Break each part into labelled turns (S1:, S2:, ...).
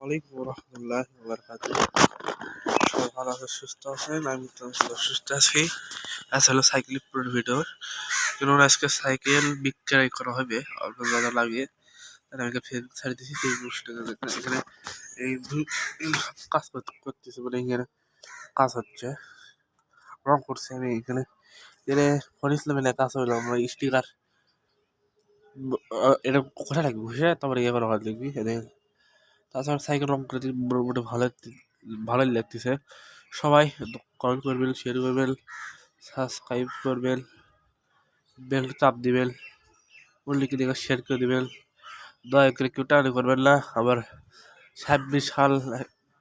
S1: আলাইকুম রহমতুল্লাহ বারাকাতুহ। সবাই ভালো আছে, সুস্থ আছেন? আমি তো সুস্থ আছি। আজ হলো সাইকেল ভিডিও। কারণ আজকে সাইকেল বিক্রয় করা হবে অল্প জায়গা লাগিয়ে, তাই আমি ফেসবুক ছাড়ি দিয়েছি। ফেসবুকটা এখানে এই কাজ করতেছে, মানে এখানে কাজ হচ্ছে, রং করছে। আমি এখানে ফোন ইসলামে কাজ হইলো, আমরা স্টিকার এটা কোথায় লাগবে ঘুষে তারপরে ইয়ে করা হয় দেখবি। তাছাড়া সাইকেল রং করে মোটামুটি ভালোই লাগতেছে। সবাই কমেন্ট করবেন, শেয়ার করবেন, সাবস্ক্রাইব করবেন, বেল চাপ দিবেন, লিখে দেখে শেয়ার করে দিবেন। দয়া করে কেউ টানি করবেন না। আবার 26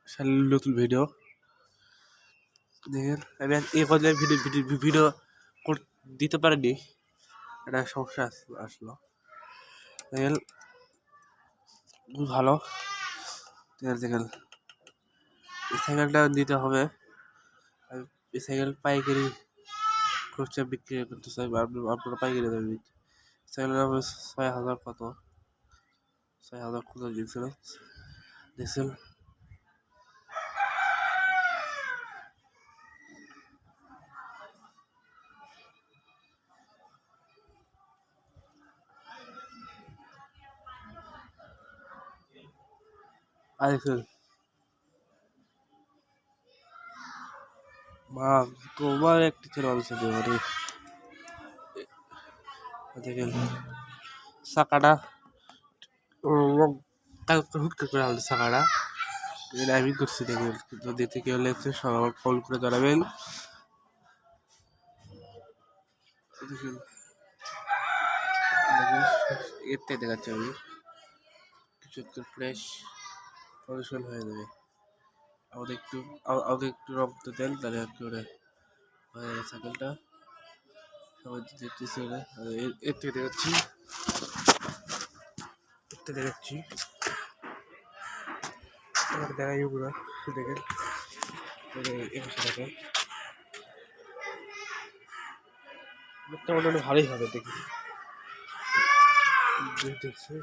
S1: সালের নতুন ভিডিও দেখেন। আমি এই পর্যায়ে ভিডিও দিতে পারিনি, একটা সমস্যা আসলো। দেখেন খুব ভালো দেখেন। এই সাইকেলটা দিতে হবে। এই সাইকেল পাইকারি খুচরা বিক্রি করতে চাই, আপনারা পাইকারি দেবেন। সাইকেলের দাম 6,000 কত, 6,000 কত দিয়েছিল দেখছেন। আইসেল মা তোমার একটি ছেলে মানুষের মানে দেখেন চাকাটা হুটকে করে আনলো চাকাটা। আমি করছি দেখেন। যদি থেকে হলে সবাই ফোন করে জানাবেন। দেখেন এরটাই দেখাচ্ছি আমি, কিছু একটু ফ্রেশ পরিষ্কার হয়ে যাবে। আমাদের একটু রক্ত দেন, তাহলে করে সাইকেলটা সবাই দেখতেছি। এর থেকে দেখাচ্ছি, একটা দেখাচ্ছি, তোমাকে দেখাই পুরো দেখেন। একুশে টাকা মোটামুটি ভালোই হবে দেখি, দেখছি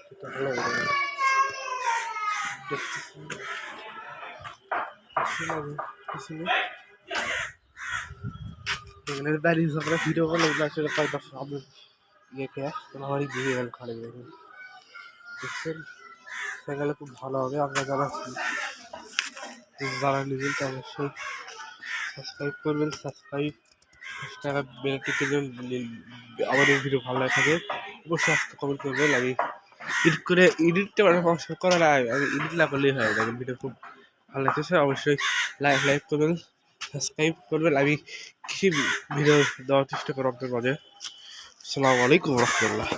S1: সেটা ভালো হবে দেখতেছি। দাঁড়িয়ে আমরা ভিডিও করলে আসলে কয়েকটা সামনে ইয়ে খেয়ে আমারই ঘুরে গেল খালি দেখছেন। সেখানে খুব ভালো হবে। আমরা যারা নেবেন তো অবশ্যই সাবস্ক্রাইব করবেন। সাবস্ক্রাইব টাকা বেল টিপে দেবেন। আমাদের ভিডিও ভালো লাগে থাকে অবশ্যই আজকে কমেন্ট করবেন। আমি এডিটটা করা না, আমি এডিট না করলেই হয়। দেখেন ভিডিও খুব ভালো লাগতেছে, অবশ্যই লাইক করবেন, সাবস্ক্রাইব করবেন। আমি কিছু ভিডিও দেওয়ার চেষ্টা করবো আপনার মাঝে। আসসালামু আলাইকুম রহমতুল্লাহ।